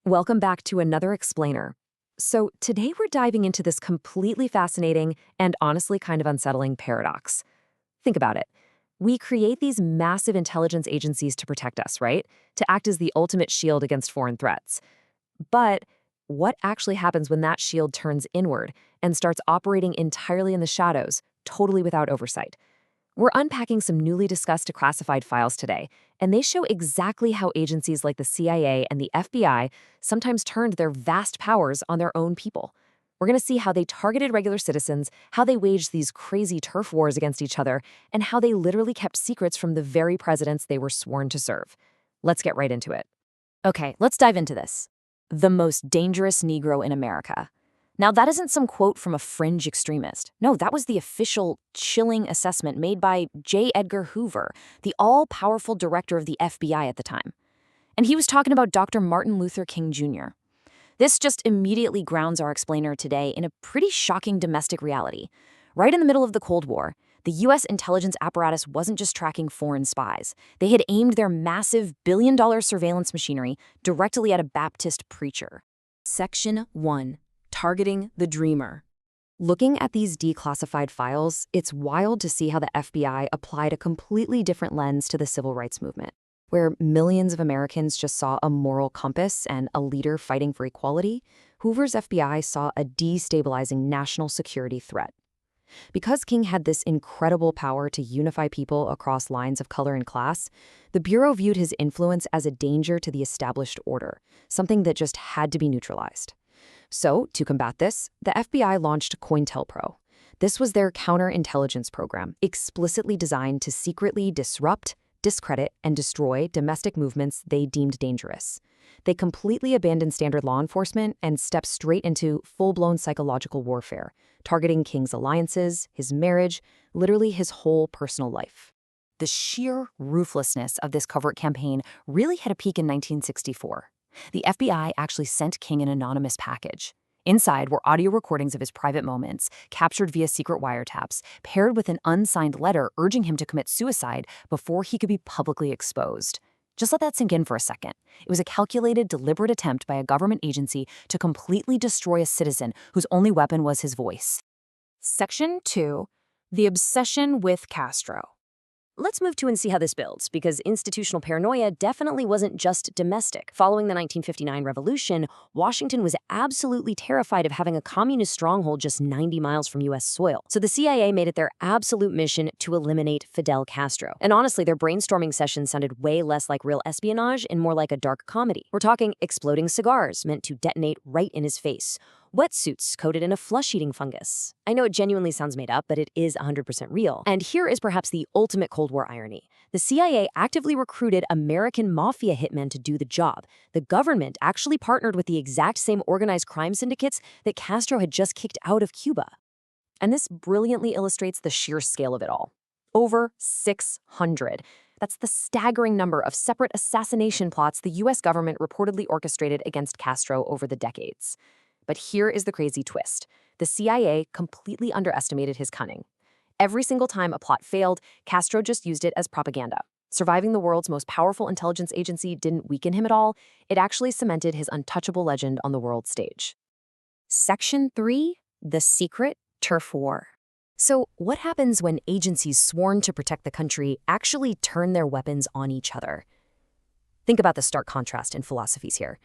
Welcome back to another explainer. So, today we're diving into this completely fascinating and honestly kind of unsettling paradox. Think about it. We create these massive intelligence agencies to protect us, right? To act as the ultimate shield against foreign threats. But what actually happens when that shield turns inward and starts operating entirely in the shadows, totally without oversight? We're unpacking some newly discussed classified files today, and they show exactly how agencies like the CIA and the FBI sometimes turned their vast powers on their own people. We're going to see how they targeted regular citizens, how they waged these crazy turf wars against each other, and how they literally kept secrets from the very presidents they were sworn to serve. Let's get right into it. Okay, let's dive into this. The most dangerous Negro in America. Now, that isn't some quote from a fringe extremist. No, that was the official, chilling assessment made by J. Edgar Hoover, the all-powerful director of the FBI at the time. And he was talking about Dr. Martin Luther King Jr. This just immediately grounds our explainer today in a pretty shocking domestic reality. Right in the middle of the Cold War, the U.S. intelligence apparatus wasn't just tracking foreign spies. They had aimed their massive billion-dollar surveillance machinery directly at a Baptist preacher. Section 1. Targeting the Dreamer. Looking at these declassified files, it's wild to see how the FBI applied a completely different lens to the civil rights movement. Where millions of Americans just saw a moral compass and a leader fighting for equality, Hoover's FBI saw a destabilizing national security threat. Because King had this incredible power to unify people across lines of color and class, the Bureau viewed his influence as a danger to the established order, something that just had to be neutralized. So, to combat this, the FBI launched COINTELPRO. This was their counterintelligence program, explicitly designed to secretly disrupt, discredit, and destroy domestic movements they deemed dangerous. They completely abandoned standard law enforcement and stepped straight into full-blown psychological warfare, targeting King's alliances, his marriage, literally his whole personal life. The sheer ruthlessness of this covert campaign really hit a peak in 1964. The FBI actually sent King an anonymous package. Inside were audio recordings of his private moments, captured via secret wiretaps, paired with an unsigned letter urging him to commit suicide before he could be publicly exposed. Just let that sink in for a second. It was a calculated, deliberate attempt by a government agency to completely destroy a citizen whose only weapon was his voice. Section 2. The Obsession with Castro. Let's move to and see how this builds, because institutional paranoia definitely wasn't just domestic. Following the 1959 revolution, Washington was absolutely terrified of having a communist stronghold just 90 miles from U.S. soil. So the CIA made it their absolute mission to eliminate Fidel Castro. And honestly, their brainstorming sessions sounded way less like real espionage and more like a dark comedy. We're talking exploding cigars meant to detonate right in his face. Wetsuits coated in a flesh-eating fungus. I know it genuinely sounds made up, but it is 100% real. And here is perhaps the ultimate Cold War irony. The CIA actively recruited American mafia hitmen to do the job. The government actually partnered with the exact same organized crime syndicates that Castro had just kicked out of Cuba. And this brilliantly illustrates the sheer scale of it all. Over 600. That's the staggering number of separate assassination plots the U.S. government reportedly orchestrated against Castro over the decades. But here is the crazy twist. The CIA completely underestimated his cunning. Every single time a plot failed, Castro just used it as propaganda. Surviving the world's most powerful intelligence agency didn't weaken him at all. It actually cemented his untouchable legend on the world stage. Section 3. The Secret Turf War. So, what happens when agencies sworn to protect the country actually turn their weapons on each other? Think about the stark contrast in philosophies here.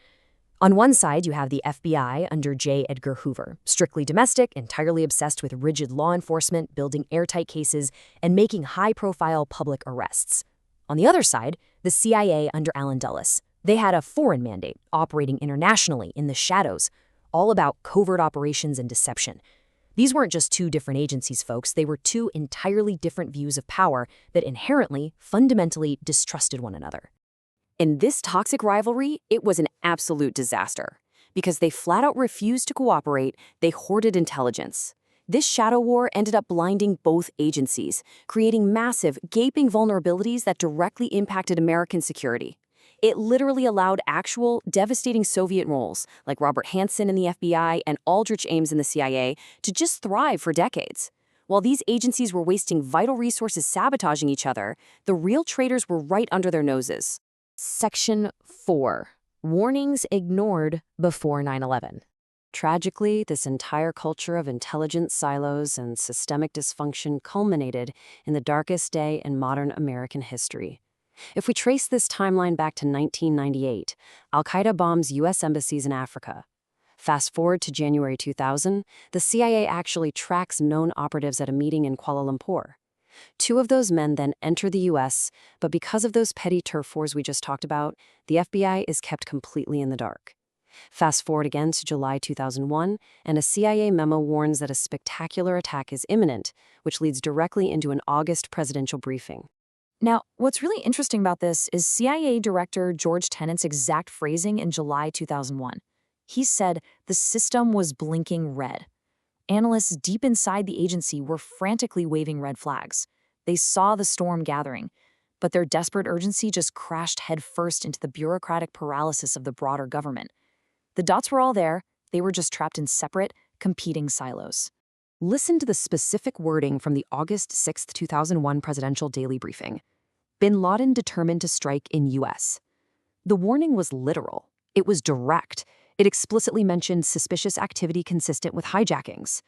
On one side, you have the FBI under J. Edgar Hoover, strictly domestic, entirely obsessed with rigid law enforcement, building airtight cases, and making high-profile public arrests. On the other side, the CIA under Allen Dulles. They had a foreign mandate, operating internationally in the shadows, all about covert operations and deception. These weren't just two different agencies, folks. They were two entirely different views of power that inherently, fundamentally distrusted one another. In this toxic rivalry, it was an absolute disaster. Because they flat out refused to cooperate, they hoarded intelligence. This shadow war ended up blinding both agencies, creating massive, gaping vulnerabilities that directly impacted American security. It literally allowed actual, devastating Soviet roles, like Robert Hanssen in the FBI and Aldrich Ames in the CIA, to just thrive for decades. While these agencies were wasting vital resources sabotaging each other, the real traitors were right under their noses. Section 4. Warnings ignored before 9/11. Tragically, this entire culture of intelligence silos and systemic dysfunction culminated in the darkest day in modern American history. If we trace this timeline back to 1998, al-Qaeda bombs U.S. embassies in Africa. Fast forward to January 2000, the CIA actually tracks known operatives at a meeting in Kuala Lumpur. Two of those men then enter the U.S., but because of those petty turf wars we just talked about, the FBI is kept completely in the dark. Fast forward again to July 2001, and a CIA memo warns that a spectacular attack is imminent, which leads directly into an August presidential briefing. Now, what's really interesting about this is CIA Director George Tenet's exact phrasing in July 2001. He said the system was blinking red. Analysts deep inside the agency were frantically waving red flags. They saw the storm gathering, but their desperate urgency just crashed headfirst into the bureaucratic paralysis of the broader government. The dots were all there, they were just trapped in separate, competing silos. Listen to the specific wording from the August 6, 2001 presidential daily briefing. Bin Laden determined to strike in U.S. The warning was literal. It was direct. It explicitly mentioned suspicious activity consistent with hijackings.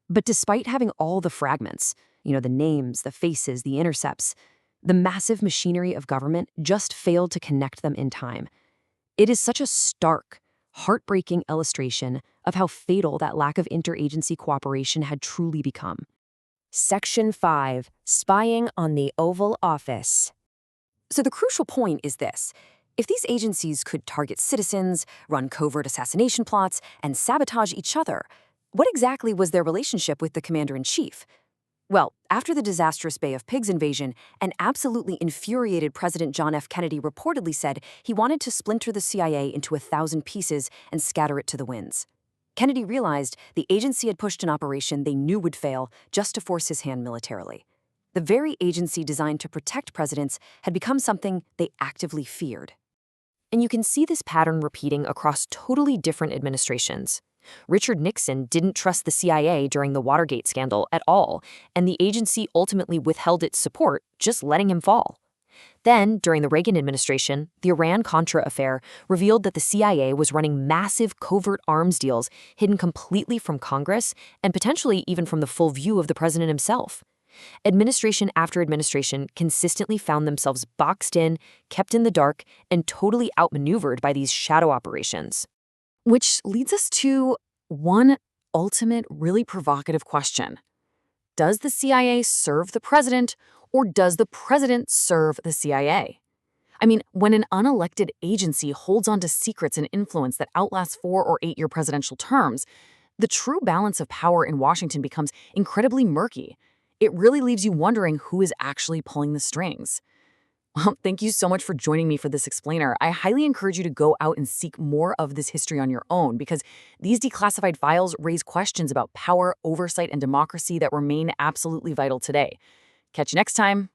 But despite having all the fragments, the names, the faces, the intercepts, the massive machinery of government just failed to connect them in time. It is such a stark, heartbreaking illustration of how fatal that lack of interagency cooperation had truly become. Section 5. Spying on the Oval Office. So the crucial point is this. If these agencies could target citizens, run covert assassination plots, and sabotage each other, what exactly was their relationship with the commander-in-chief? Well, after the disastrous Bay of Pigs invasion, an absolutely infuriated President John F. Kennedy reportedly said he wanted to splinter the CIA into 1,000 pieces and scatter it to the winds. Kennedy realized the agency had pushed an operation they knew would fail just to force his hand militarily. The very agency designed to protect presidents had become something they actively feared. And you can see this pattern repeating across totally different administrations. Richard Nixon didn't trust the CIA during the Watergate scandal at all, and the agency ultimately withheld its support, just letting him fall. Then, during the Reagan administration, the Iran-Contra affair revealed that the CIA was running massive covert arms deals hidden completely from Congress and potentially even from the full view of the president himself. Administration after administration consistently found themselves boxed in, kept in the dark, and totally outmaneuvered by these shadow operations. Which leads us to one ultimate, really provocative question. Does the CIA serve the president, or does the president serve the CIA? I mean, when an unelected agency holds on to secrets and influence that outlast 4 or 8-year presidential terms, the true balance of power in Washington becomes incredibly murky. It really leaves you wondering who is actually pulling the strings. Well, thank you so much for joining me for this explainer. I highly encourage you to go out and seek more of this history on your own because these declassified files raise questions about power, oversight, and democracy that remain absolutely vital today. Catch you next time.